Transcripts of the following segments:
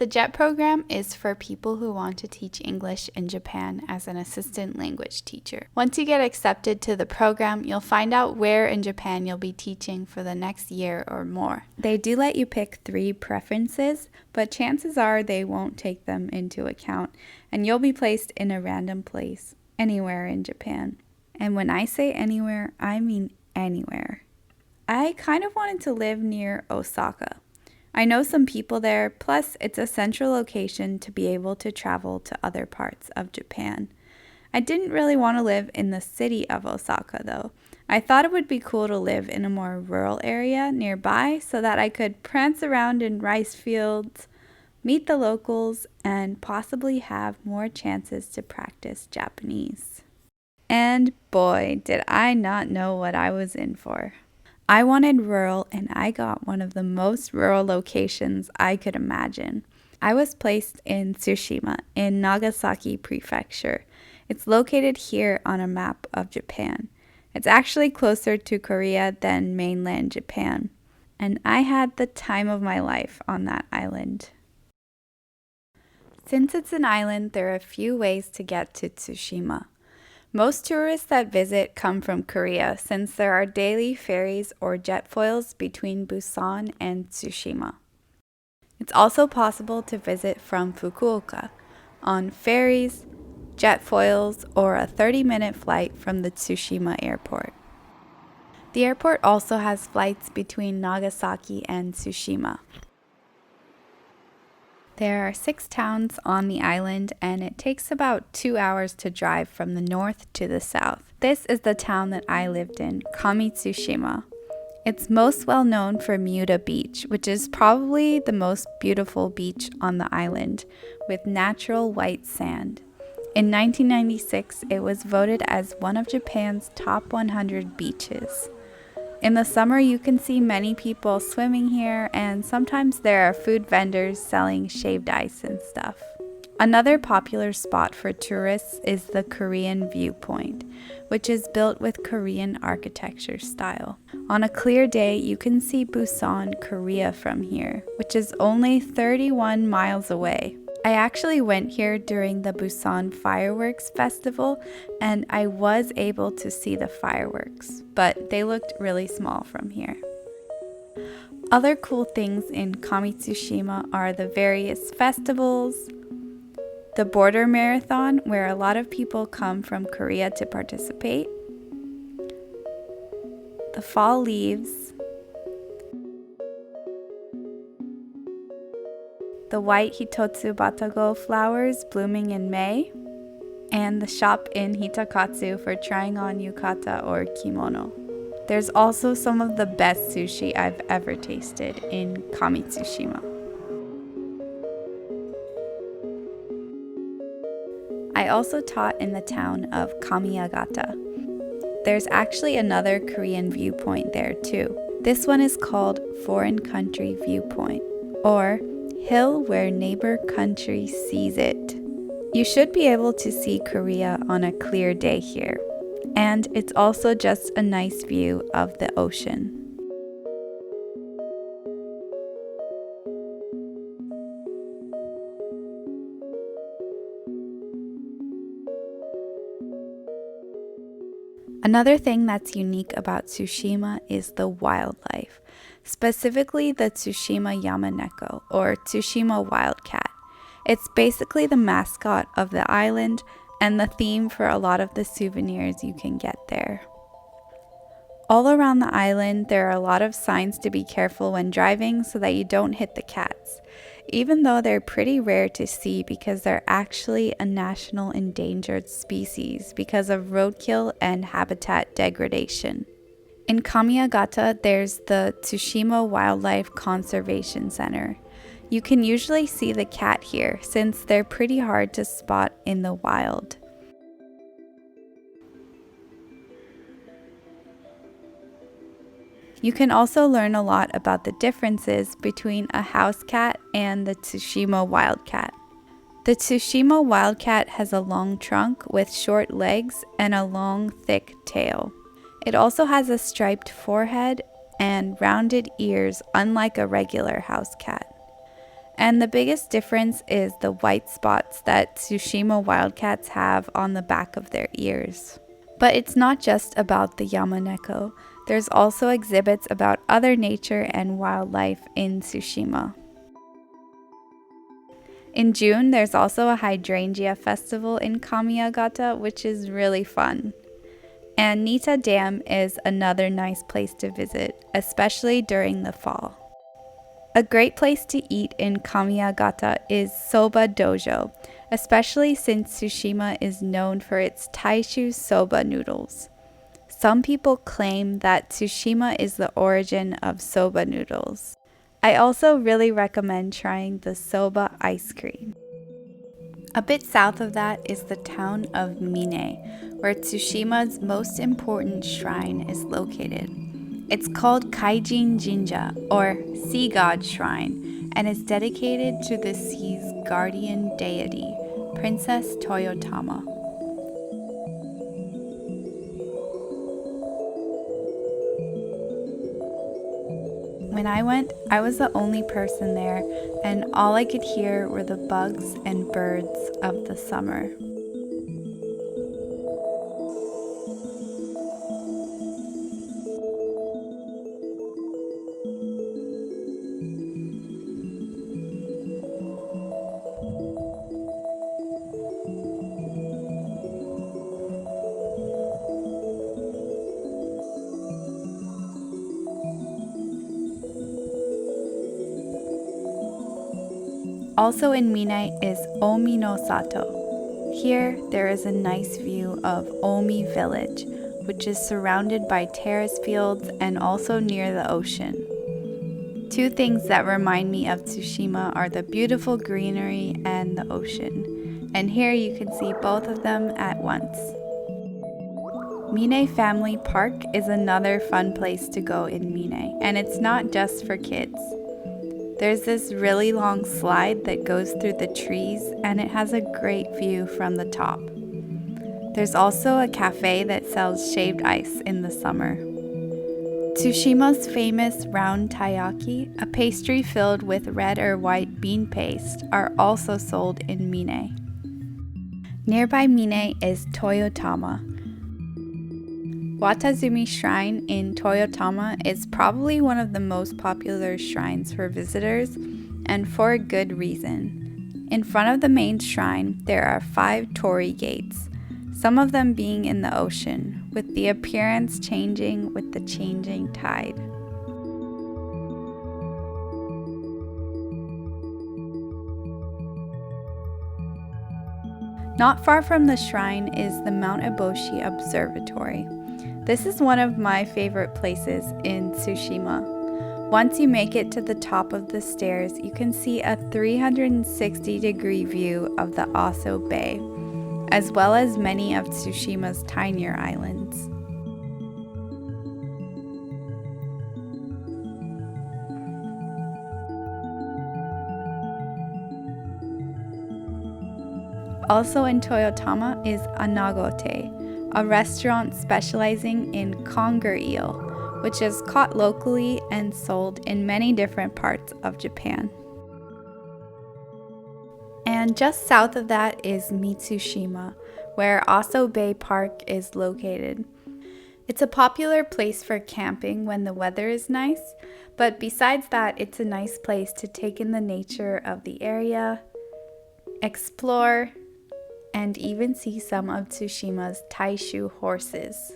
The JET program is for people who want to teach English in Japan as an assistant language teacher. Once you get accepted to the program, you'll find out where in Japan you'll be teaching for the next year or more. They do let you pick 3 preferences, but chances are they won't take them into account, and you'll be placed in a random place anywhere in Japan. And when I say anywhere, I mean anywhere. I kind of wanted to live near Osaka. I know some people there, plus it's a central location to be able to travel to other parts of Japan. I didn't really want to live in the city of Osaka though. I thought it would be cool to live in a more rural area nearby so that I could prance around in rice fields, meet the locals, and possibly have more chances to practice Japanese. And boy, did I not know what I was in for. I wanted rural, and I got one of the most rural locations I could imagine. I was placed in Tsushima in Nagasaki prefecture. It's located here on a map of Japan. It's actually closer to Korea than mainland Japan. And I had the time of my life on that island. Since it's an island, there are a few ways to get to Tsushima. Most tourists that visit come from Korea since there are daily ferries or jet foils between Busan and Tsushima. It's also possible to visit from Fukuoka on ferries, jet foils, or a 30-minute flight from the Tsushima airport. The airport also has flights between Nagasaki and Tsushima. There are 6 towns on the island, and it takes about 2 hours to drive from the north to the south. This is the town that I lived in, Kamitsushima. It's most well known for Miuda Beach, which is probably the most beautiful beach on the island, with natural white sand. In 1996, it was voted as one of Japan's top 100 beaches. In the summer, you can see many people swimming here, and sometimes there are food vendors selling shaved ice and stuff. Another popular spot for tourists is the Korean Viewpoint, which is built with Korean architecture style. On a clear day, you can see Busan, Korea from here, which is only 31 miles away. I actually went here during the Busan Fireworks Festival, and I was able to see the fireworks, but they looked really small from here. Other cool things in Kamitsushima are the various festivals, the border marathon, where a lot of people come from Korea to participate, the fall leaves, the white Hitotsu Batago flowers blooming in May, and the shop in Hitakatsu for trying on yukata or kimono. There's also some of the best sushi I've ever tasted in Kamitsushima. I also taught in the town of Kamiagata. There's actually another Korean viewpoint there too. This one is called Foreign Country Viewpoint, or Hill Where Neighbor Country Sees It. You should be able to see Korea on a clear day here, and it's also just a nice view of the ocean. Another thing that's unique about Tsushima is the wildlife, specifically the Tsushima Yamaneko, or Tsushima Wildcat. It's basically the mascot of the island and the theme for a lot of the souvenirs you can get there. All around the island, there are a lot of signs to be careful when driving so that you don't hit the cats, even though they're pretty rare to see because they're actually a national endangered species because of roadkill and habitat degradation. In Kamiagata, there's the Tsushima Wildlife Conservation Center. You can usually see the cat here since they're pretty hard to spot in the wild. You can also learn a lot about the differences between a house cat and the Tsushima wildcat. The Tsushima wildcat has a long trunk with short legs and a long, thick tail. It also has a striped forehead and rounded ears, unlike a regular house cat. And the biggest difference is the white spots that Tsushima wildcats have on the back of their ears. But it's not just about the Yamaneko. There's also exhibits about other nature and wildlife in Tsushima. In June, there's also a hydrangea festival in Kamiagata, which is really fun. And Nita Dam is another nice place to visit, especially during the fall. A great place to eat in Kamiagata is Soba Dojo, especially since Tsushima is known for its Taishu soba noodles. Some people claim that Tsushima is the origin of soba noodles. I also really recommend trying the soba ice cream. A bit south of that is the town of Mine, where Tsushima's most important shrine is located. It's called Kaijin Jinja, or Sea God Shrine, and is dedicated to the sea's guardian deity, Princess Toyotama. When I went, I was the only person there, and all I could hear were the bugs and birds of the summer. Also in Mine is Omi no Sato. Here, there is a nice view of Omi village, which is surrounded by terrace fields and also near the ocean. Two things that remind me of Tsushima are the beautiful greenery and the ocean. And here you can see both of them at once. Mine Family Park is another fun place to go in Mine, and it's not just for kids. There's this really long slide that goes through the trees, and it has a great view from the top. There's also a cafe that sells shaved ice in the summer. Tsushima's famous round taiyaki, a pastry filled with red or white bean paste, are also sold in Mine. Nearby Mine is Toyotama. Watazumi Shrine in Toyotama is probably one of the most popular shrines for visitors, and for a good reason. In front of the main shrine, there are 5 torii gates, some of them being in the ocean, with the appearance changing with the changing tide. Not far from the shrine is the Mount Eboshi Observatory. This is one of my favorite places in Tsushima. Once you make it to the top of the stairs, you can see a 360-degree view of the Aso Bay, as well as many of Tsushima's tinier islands. Also in Toyotama is Anago-tei, a restaurant specializing in conger eel, which is caught locally and sold in many different parts of Japan. And just south of that is Mitsushima, where Aso Bay Park is located. It's a popular place for camping when the weather is nice, but besides that, it's a nice place to take in the nature of the area, explore, and even see some of Tsushima's Taishu horses.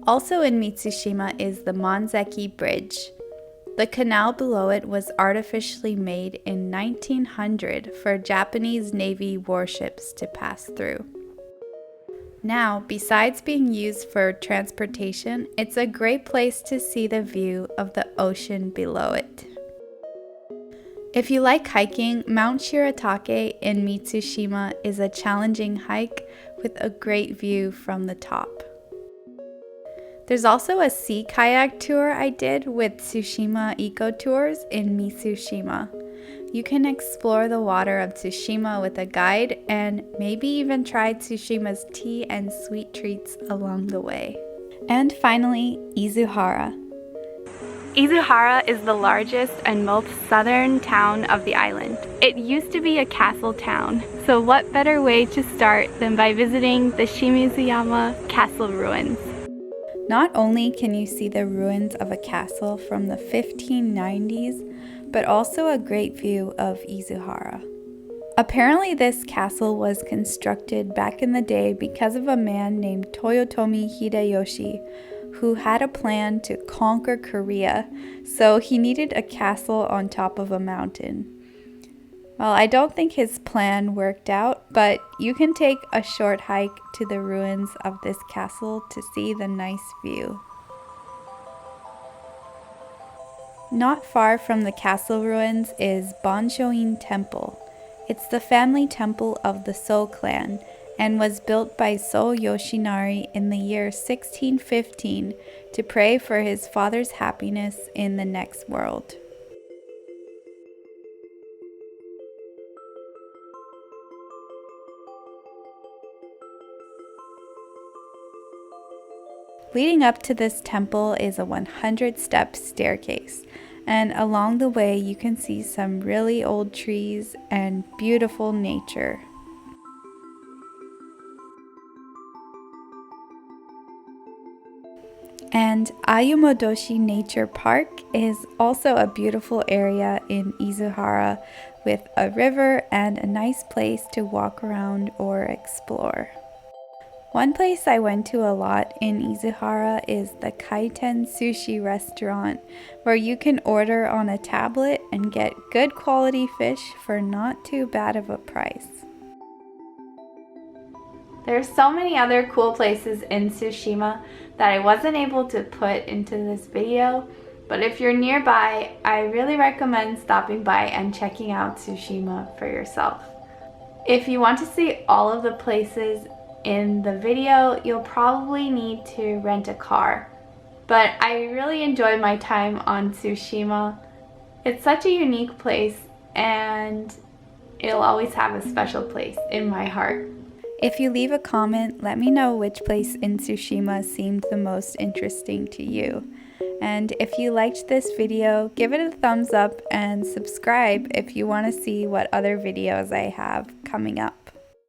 Also in Mitsushima is the Manzeki Bridge. The canal below it was artificially made in 1900 for Japanese Navy warships to pass through. Now, besides being used for transportation, it's a great place to see the view of the ocean below it. If you like hiking, Mount Shiratake in Mitsushima is a challenging hike with a great view from the top. There's also a sea kayak tour I did with Tsushima Eco Tours in Mitsushima. You can explore the water of Tsushima with a guide and maybe even try Tsushima's tea and sweet treats along the way. And finally, Izuhara. Izuhara is the largest and most southern town of the island. It used to be a castle town, so what better way to start than by visiting the Shimizuyama castle ruins. Not only can you see the ruins of a castle from the 1590s, but also a great view of Izuhara. Apparently this castle was constructed back in the day because of a man named Toyotomi Hideyoshi, who had a plan to conquer Korea, so he needed a castle on top of a mountain. Well, I don't think his plan worked out, but you can take a short hike to the ruins of this castle to see the nice view. Not far from the castle ruins is Banshoin Temple. It's the family temple of the So clan and was built by So Yoshinari in the year 1615 to pray for his father's happiness in the next world. Leading up to this temple is a 100-step staircase, and along the way you can see some really old trees and beautiful nature. And Ayumodoshi Nature Park is also a beautiful area in Izuhara with a river and a nice place to walk around or explore. One place I went to a lot in Izuhara is the Kaijin sushi restaurant, where you can order on a tablet and get good quality fish for not too bad of a price. There's so many other cool places in Tsushima that I wasn't able to put into this video, but if you're nearby, I really recommend stopping by and checking out Tsushima for yourself. If you want to see all of the places in the video, you'll probably need to rent a car. But I really enjoyed my time on Tsushima. It's such a unique place and it'll always have a special place in my heart. If you leave a comment, let me know which place in Tsushima seemed the most interesting to you. And if you liked this video, give it a thumbs up and subscribe if you want to see what other videos I have coming up.